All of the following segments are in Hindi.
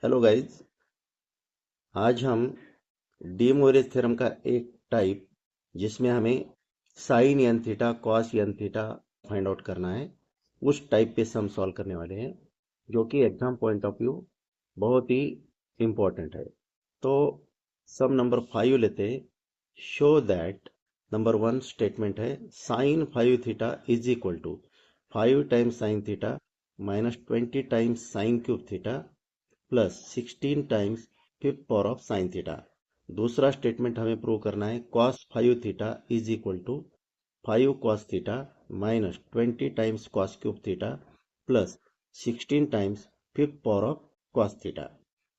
Hello guys. आज हम डी मोरेज थ्योरम का एक टाइप जिसमें हमें sine N theta cos N theta find out करना है, उस टाइप पे सम सॉल्व करने वाले हैं, जो कि एग्जाम पॉइंट ऑफ व्यू बहुत ही इम्पोर्टेंट है। तो सम नंबर 5 लेते हैं। शो दैट नंबर 1 स्टेटमेंट है sine 5 theta is equal to 5 times sine theta minus 20 times sine cube theta plus 16 times fifth power of sine theta. दूसरा स्टेटमेंट हमें प्रूव करना है cos 5 theta is equal to 5 cos theta minus 20 times cos cube theta plus 16 times fifth power of cos theta.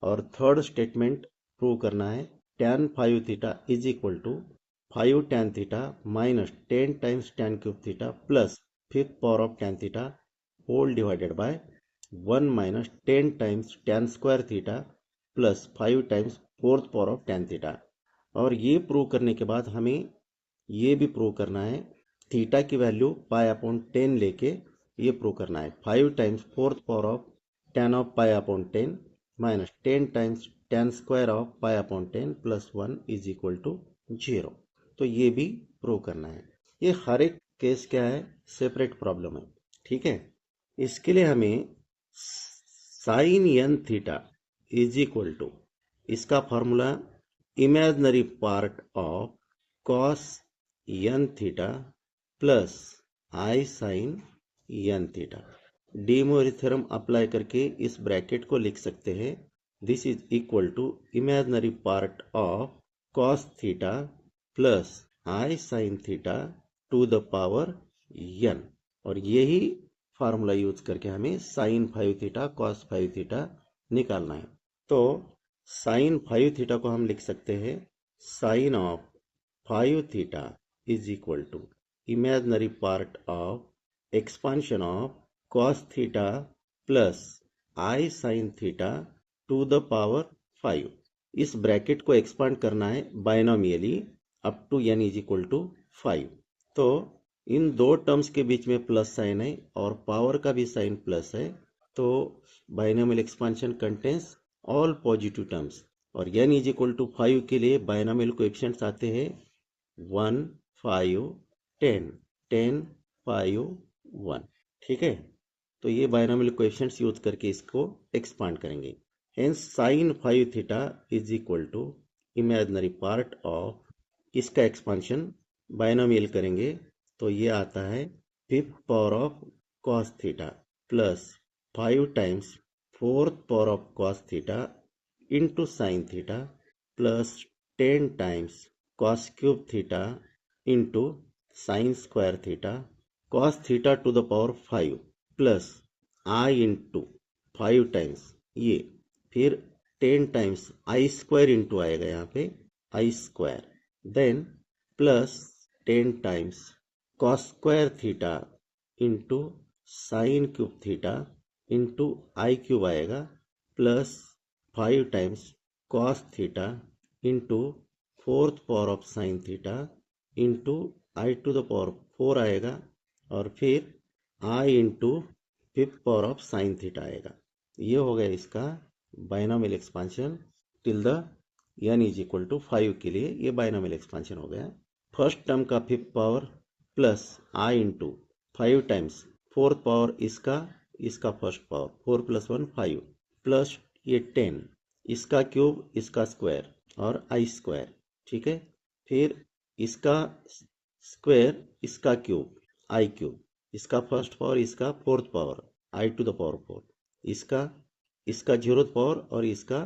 और थर्ड स्टेटमेंट प्रूव करना है tan 5 theta is equal to 5 tan theta minus 10 times tan cube theta plus fifth power of tan theta whole divided by 1 minus 10 times tan square theta plus 5 times fourth power of tan theta. और ये प्रूव करने के बाद हमें ये भी प्रूव करना है थीटा की वैल्यू पाई अपॉन 10 लेके ये प्रूव करना है 5 times fourth power of tan of pi upon 10 minus 10 times tan square of pi upon 10 plus 1 is equal to 0। तो ये भी प्रूव करना है। ये हर एक केस क्या है, सेपरेट प्रॉब्लम है। ठीक है, इसके लिए हमें sine N theta is equal to, इसका formula imaginary part of cos N theta plus I sine N theta. De Moivre's theorem apply करके इस ब्रैकेट को लिख सकते हैं। This is equal to imaginary part of cos theta plus I sine theta to the power N. और यही फार्मूला यूज करके हमें साइन 5 थीटा कॉस 5 थीटा निकालना है। तो साइन 5 थीटा को हम लिख सकते हैं sine of 5 theta is equal to imaginary part of expansion of cos theta plus I sine theta to the power 5। इस ब्रैकेट को एक्सपांड करना है binomially up to n is equal to 5। तो इन दो टर्म्स के बीच में प्लस साइन है और पावर का भी साइन प्लस है। तो binomial expansion contains all positive terms. और n इज इक्वल टू 5 के लिए बायनोमियल कोएफिशिएंट्स आते हैं 1 5 10 10 5 1। ठीक है, तो ये बायनोमियल कोएफिशिएंट्स यूज करके इसको एक्सपांड करेंगे। Hence sine 5 theta is equal to imaginary part of इसका एक्सपांशन बायनोमियल करेंगे तो ये आता है fifth power of cos theta plus 5 times fourth power of cos theta into sine theta plus 10 times cos cube theta into sine square theta cos theta to the power 5 plus I into 5 times ये, फिर 10 टाइम्स आई स्क्वायर इंटू आएगा यहाँ पे I square, then plus 10 times cos square theta into sine cube theta into I cube आएगा plus 5 times cos theta into fourth power of sine theta into I to the power 4 आएगा और फिर I into fifth power of sine theta आएगा। ये हो गया इसका binomial expansion till the n is equal to 5 के लिए ये बायनोमियल एक्सपांशन हो गया। फर्स्ट टर्म का फिफ्थ पावर प्लस आई इंटू 5 टाइम्स फोर्थ पावर इसका फर्स्ट पावर 4 प्लस 1 5 प्लस ये 10 इसका क्यूब इसका स्क्वायर और आई स्क्वायर। ठीक है, फिर इसका स्क्वायर इसका क्यूब आई क्यूब, इसका फर्स्ट पावर इसका fourth power i to the power 4, इसका जीरोथ पावर और इसका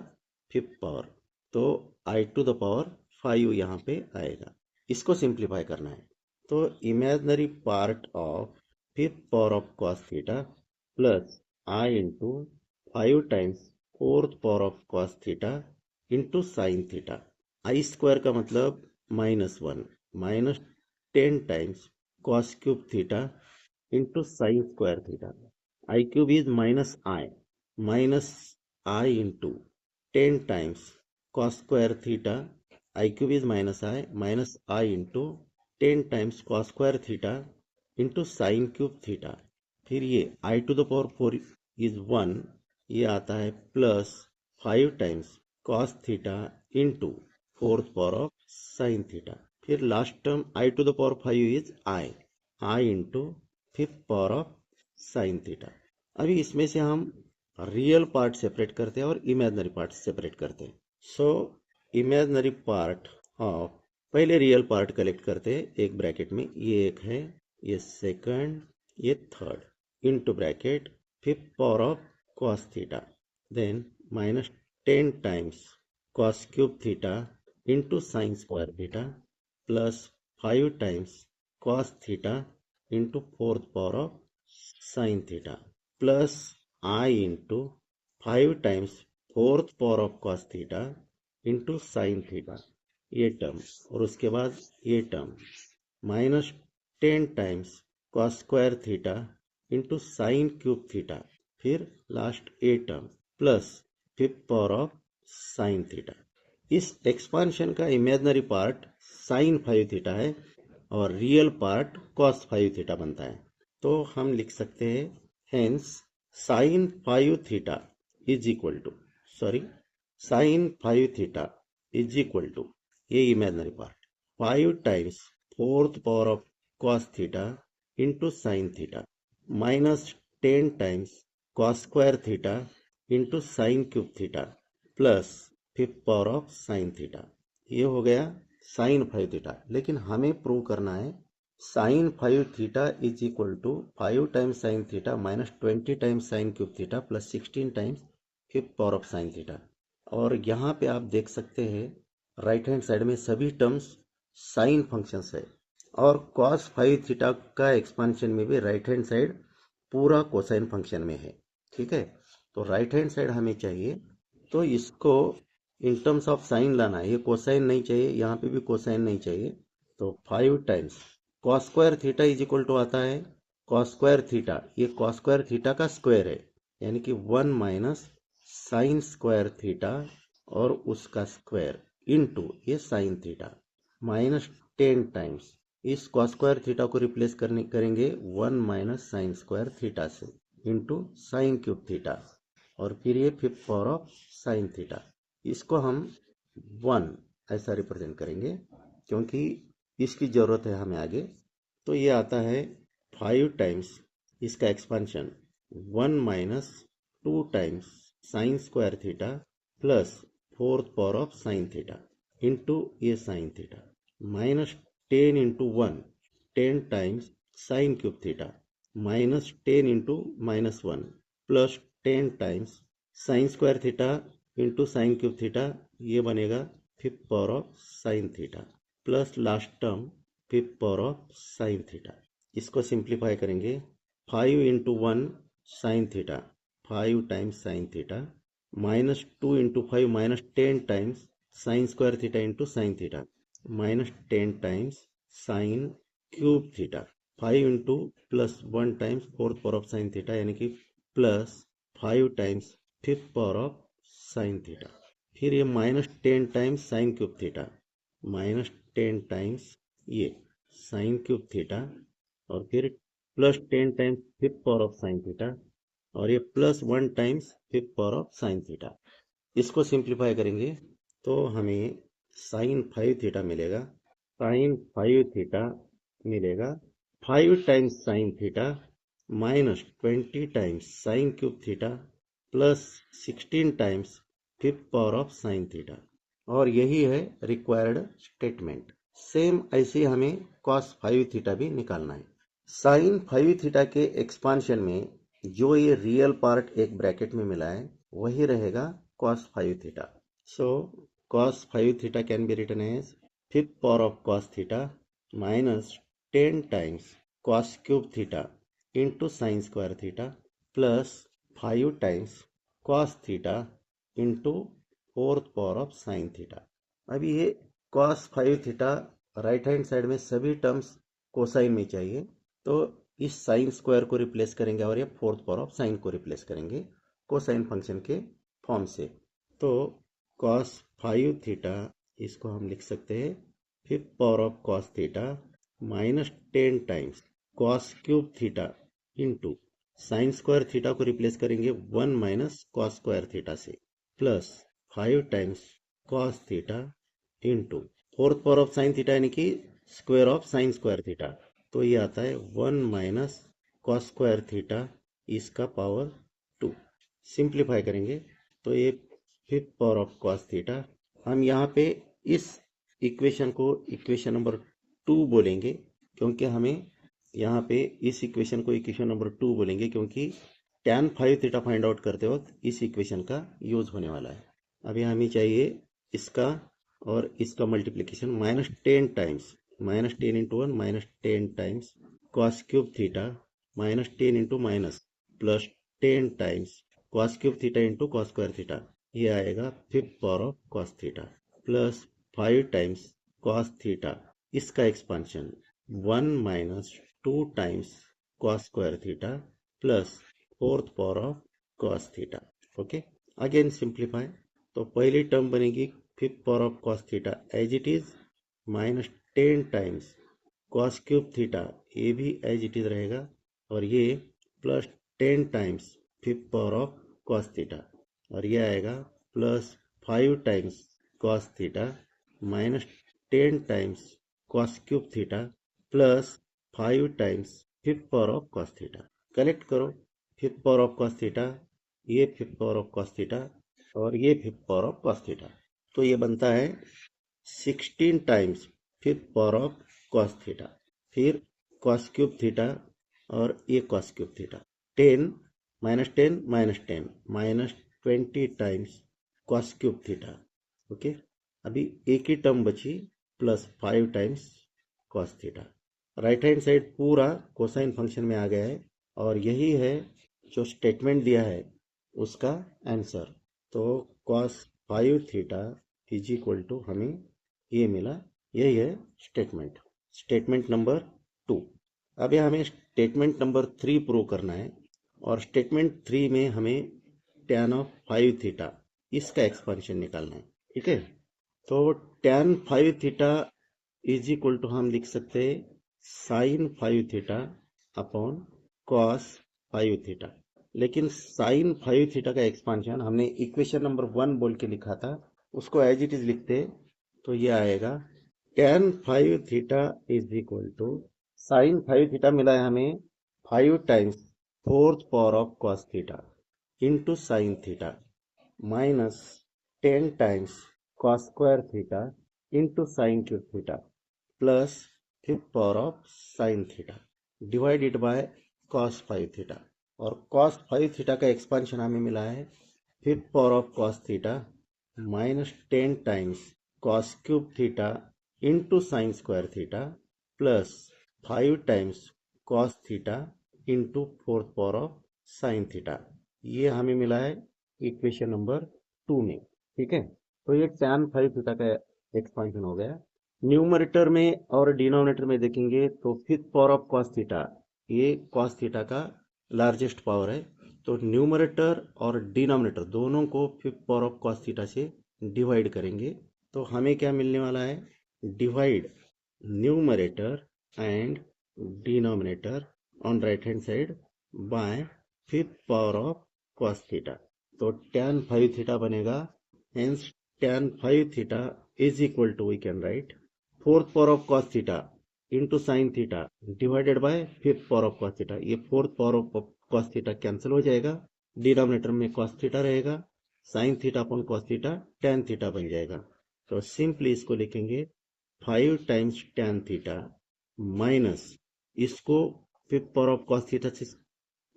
फिफ्थ पावर, तो आई टू द पावर 5 यहाँ पे आएगा। इसको सिंप्लीफाई करना है तो imaginary part of fifth power of cos theta plus I into 5 times fourth power of cos theta into sine theta. I square का मतलब -1 minus 10 times cos cube theta into sine square theta. I cube is minus I into 10 times cos square theta, I cube is minus I into 10 times cos square theta into sin cube theta। फिर ये I to the power 4 is 1, ये आता है plus 5 times cos theta into fourth power of sine theta. फिर last term I to the power 5 is I into fifth power of sine theta. अभी इसमें से हम रियल पार्ट सेपरेट करते हैं और इमेजिनरी पार्ट सेपरेट करते हैं। सो इमेजिनरी पार्ट ऑफ, पहले रियल पार्ट कलेक्ट करते हैं एक ब्रैकेट में, ये एक है, ये सेकंड, ये third, into bracket fifth power of cos theta, then minus 10 times cos cube theta into sine square theta plus 5 times cos theta into fourth power of sine theta plus I into 5 times fourth power of cos theta into sine theta, ये टर्म, और उसके बाद ये term minus 10 times cos square theta into sine cube theta, फिर last a term plus fifth power of sine theta. इस एक्सपांशन का इमेजिनरी पार्ट साइन 5 थीटा है और रियल पार्ट cos 5 थीटा बनता है। तो हम लिख सकते हैं hence sine 5 theta is equal to, sine 5 theta is equal to, ये imaginary part, 5 times fourth power of cos theta into sine theta minus 10 times cos square theta into sine cube theta plus fifth power of sine theta. ये हो गया साइन 5 थीटा। लेकिन हमें प्रूव करना है sine 5 theta is equal to 5 times sine theta minus 20 times sine cube theta plus 16 times fifth power of sine theta. और यहाँ पे आप देख सकते हैं राइट हैंड साइड में सभी टर्म्स साइन फंक्शंस है, और cos 5 थीटा का एक्सपांशन में भी राइट हैंड साइड पूरा कोसाइन फंक्शन में है। ठीक है, तो राइट हैंड साइड हमें चाहिए, तो इसको इन टर्म्स ऑफ साइन लाना है। ये कोसाइन नहीं चाहिए, यहाँ पे भी कोसाइन नहीं चाहिए। तो 5 times cos square theta is equal to आता है cos स्क्वायर थीटा, ये cos स्क्वायर थीटा का स्क्वायर है, यानी कि 1 माइनस साइन स्क्वायर थीटा और उसका स्क्वायर इनटू ये साइन थीटा माइनस 10 टाइम्स इस cos स्क्वायर थीटा को रिप्लेस करेंगे 1 माइनस साइन स्क्वायर थीटा से इंटू साइन क्यूब थीटा, और फिर ये fifth power of sine theta. इसको हम 1 ऐसा रिप्रेजेंट करेंगे क्योंकि इसकी ज़रूरत है हमें आगे। तो ये आता है 5 टाइम्स इसका expansion 1 minus 2 times sine square theta plus fourth power of sine theta into ये sine theta minus 10 into 1 10 times sine cube theta minus 10 into minus 1 plus 10 times sine square theta into sine cube theta, ये बनेगा fifth power of sine theta plus last term fifth power of sine theta. इसको सिंप्लीफाई करेंगे 5 into 1 sine theta 5 times sine theta minus 2 into 5 minus 10 times sine square theta into sine theta minus 10 times sine cube theta 5 into plus 1 times fourth power of sine theta, यानी कि plus 5 times fifth power of sine theta, फिर ये minus 10 times sine cube theta minus 10 times ये साइन क्यूब थीटा, और फिर plus 10 times fifth power of sine theta, और ये plus 1 times fifth power of sine theta. इसको सिंप्लीफाई करेंगे तो हमें साइन 5 थीटा मिलेगा, साइन 5 थीटा मिलेगा 5 times sine theta minus 20 times sine cube theta plus 16 times fifth power of sine theta, और यही है रिक्वायर्ड स्टेटमेंट। सेम ऐसे हमें cos 5 थीटा भी निकालना है। साइन 5 थीटा के एक्सपांशन में जो ये रियल पार्ट एक ब्रैकेट में मिला है वही रहेगा cos 5 theta. So cos 5 theta can be written as fifth power of cos theta minus 10 times cos cube theta into sine square theta plus 5 times cos theta into fourth power of sine theta. अभी ये cos 5 theta right hand side में सभी टर्म्स कोसाइन में चाहिए, तो इस साइन स्क्वायर को रिप्लेस करेंगे और ये फोर्थ पावर ऑफ साइन को रिप्लेस करेंगे कोसाइन फंक्शन के फॉर्म से। तो cos 5 थीटा इसको हम लिख सकते हैं fifth power of cos theta minus 10 times cos cube theta into sine square theta को रिप्लेस करेंगे 1 माइनस cos स्क्वायर थीटा से, plus 5 times cos theta into fourth power of sine theta यानी कि square of sine square theta, तो ये आता है 1 माइनस कॉस स्क्वायर थीटा इसका पावर 2। सिंप्लीफाई करेंगे तो ये fifth power of cos theta. हम यहाँ पे इस इक्वेशन को इक्वेशन नंबर 2 बोलेंगे, क्योंकि हमें यहाँ पे इस इक्वेशन को इक्वेशन नंबर 2 बोलेंगे क्योंकि tan 5 थीटा फाइंड आउट करते वक्त इस इक्वेशन का यूज होने वाला है। अभी हमें चाहिए इसका और इसका multiplication -10 times -10 into 1 -10 times cos cube theta -10 into minus plus 10 times cos cube theta into cos square theta, ये आएगा fifth power of cos theta plus 5 times cos theta इसका expansion 1 minus 2 times cos square theta plus fourth power of cos theta. Okay, again simplify तो पहली टर्म बनेगी fifth power of cos theta as it is -10 times cos cube theta, ये भी एज इट इज रहेगा, और ये plus 10 times fifth power of cos theta, और ये आएगा plus 5 times cos theta -10 times cos cube theta plus 5 times fifth power of cos theta. Collect करो fifth power of cos theta, ये fifth power of cos theta और ये fifth power of cos theta, तो ये बनता है 16 times fifth power of cos theta, फिर कॉस क्यूब थीटा और ये cos cube theta 10 -10 -10 -20 times cos cube theta. Okay, अभी एक ही टर्म बची plus 5 times cos theta. Right hand side पूरा कोसाइन फंक्शन में आ गया है और यही है जो स्टेटमेंट दिया है उसका आंसर। तो cos 5 theta is equal to हमें ये मिला, यही है स्टेटमेंट, स्टेटमेंट नंबर 2। अब यह हमें स्टेटमेंट नंबर 3 प्रूव करना है और स्टेटमेंट 3 में हमें tan ऑफ 5 थीटा इसका एक्सपेंशन निकालना है। ठीक है, तो tan 5 theta is equal to हम लिख सकते हैं sine 5 theta upon cos 5 theta, लेकिन साइन 5 थीटा का एक्सपांशन हमने इक्वेशन नंबर 1 बोल के लिखा था, उसको एज इट इज लिखते तो ये आएगा tan 5 theta is equal to sine 5 theta मिला है हमें 5 times fourth power of cos theta into sine theta minus 10 times cos square theta into sine cube theta plus fifth power of sine theta divided by cos 5 theta, और कॉस 5 थीटा का एक्सपांशन हमें मिला है fifth power of cos theta -10 times cos cube theta into sine square theta plus 5 times cos theta into fourth power of sine theta, ये हमें मिला है इक्वेशन नंबर 2 में। ठीक है, तो ये tan 5 थीटा का एक्सपांशन हो गया। न्यूमरेटर में और डिनोमिनेटर में देखेंगे तो fifth power of cos theta, ये कॉस थीटा का लार्जेस्ट पावर है, तो न्यूमरेटर और डिनोमिनेटर दोनों को fifth power of cos theta से डिवाइड करेंगे, तो हमें क्या मिलने वाला है, divide numerator and denominator on right hand side by fifth power of cos theta, तो tan 5 थीटा बनेगा, hence tan 5 theta is equal to we can write fourth power of cos theta into sine theta divided by fifth power of cos theta, ये fourth power of cos theta cancel हो जाएगा, डिनोमिनेटर में कॉस थीटा रहेगा, sine theta upon cos theta tan theta बन जाएगा, तो सिंपली इसको लिखेंगे 5 टाइम्स tan थीटा माइनस इसको fifth power of cos theta से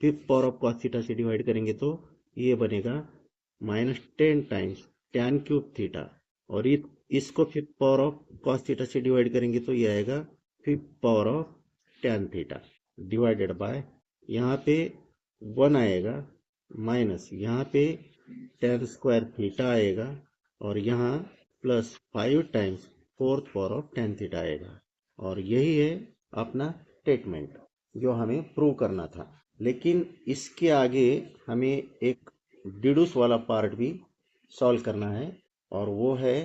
fifth power of cos theta से डिवाइड करेंगे तो ये बनेगा -10 टाइम्स tan क्यूब थीटा, और इसको fifth power of cos theta से डिवाइड करेंगे तो ये आएगा fifth power of tan theta divided bye यहाँ पे 1 आएगा माइनस यहाँ पे tan स्क्वायर थीटा आएगा और यहाँ plus 5 times fourth power of tan theta आएगा, और यही है अपना स्टेटमेंट जो हमें प्रूव करना था। लेकिन इसके आगे हमें एक डिड्यूस वाला पार्ट भी सॉल्व करना है, और वो है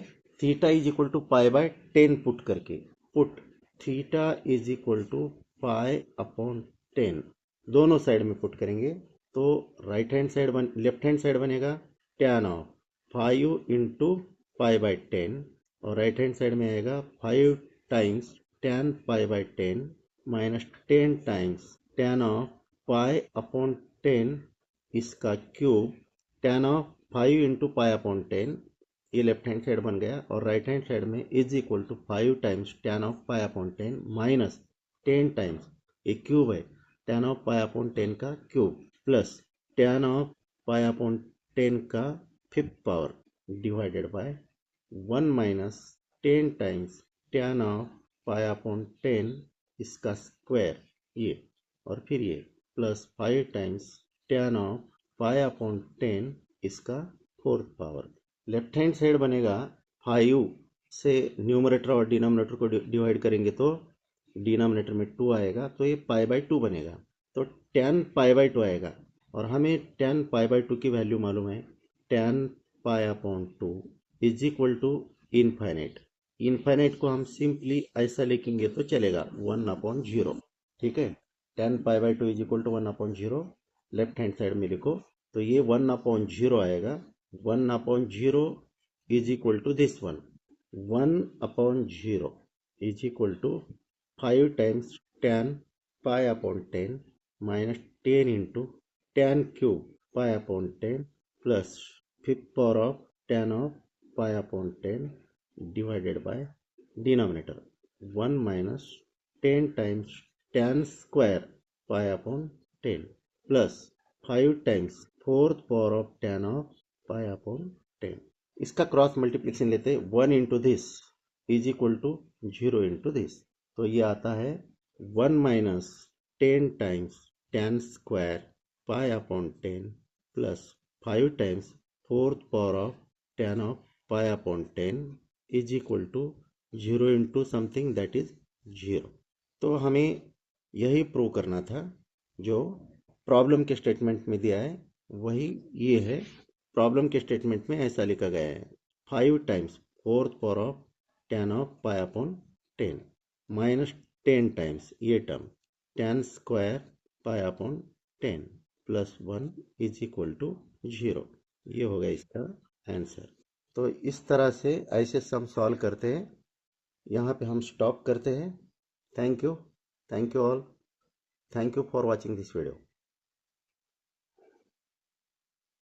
theta is equal to pi by 10 put करके, put theta is equal to pi upon 10 दोनों साइड में पुट करेंगे, तो right hand side left hand side बनेगा tan of 5 into pi by 10 और राइट हैंड साइड में आएगा 5 times tan pi by 10 minus 10 times tan of pi upon 10 इसका cube tan of 5 into pi upon 10 ये लेफ्ट हैंड साइड बन गया और राइट हैंड साइड में is equal to 5 times tan of pi upon 10 minus 10 times ये क्यूब है tan ऑफ पाई अपॉन 10 का cube plus tan of pi upon 10 का fifth power divided by 1 minus 10 times tan of pi upon 10 इसका स्क्वायर ये और फिर ये plus 5 times tan of pi upon 10 इसका fourth power. Left hand side बनेगा 5 से न्यूमरेटर और डिनोमिनेटर को डिवाइड करेंगे तो डिनोमिनेटर में 2 आएगा तो ये पाई बाई 2 बनेगा तो tan पाई बाई 2 आएगा और हमें tan पाई बाई 2 की वैल्यू मालूम है tan pi upon 2 is equal to infinite. Infinite को हम सिंपली ऐसा लिखेंगे तो चलेगा 1 अपॉन 0। ठीक है, tan pi by 2 is equal to 1 upon 0 left hand side में लिखो तो ये 1 अपॉन 0 आएगा। 1 upon 0 is equal to this one 1 upon 0 is equal to 5 times tan pi upon 10 minus 10 into tan cube pi upon 10 plus fifth power of tan of pi upon 10 divided by denominator 1 minus 10 times tan square pi upon 10 plus 5 times fourth power of tan of pi upon 10। इसका क्रॉस मल्टीप्लिकेशन लेते हैं 1 into this is equal to 0 into this तो ये आता है 1 minus 10 times tan square pi upon 10 plus 5 times fourth power of tan of pi upon 10 is equal to 0 into something that is 0। तो हमें यही प्रूव करना था जो प्रॉब्लम के स्टेटमेंट में दिया है वही ये है। प्रॉब्लम के स्टेटमेंट में ऐसा लिखा गया है 5 times fourth power of tan of pi upon 10 minus 10 times ये term tan square pi upon 10 plus 1 is equal to 0। ये होगा इसका आंसर। तो इस तरह से ऐसे सम सॉल्व करते हैं। यहाँ पे हम स्टॉप करते हैं। Thank you all. Thank you for watching this video.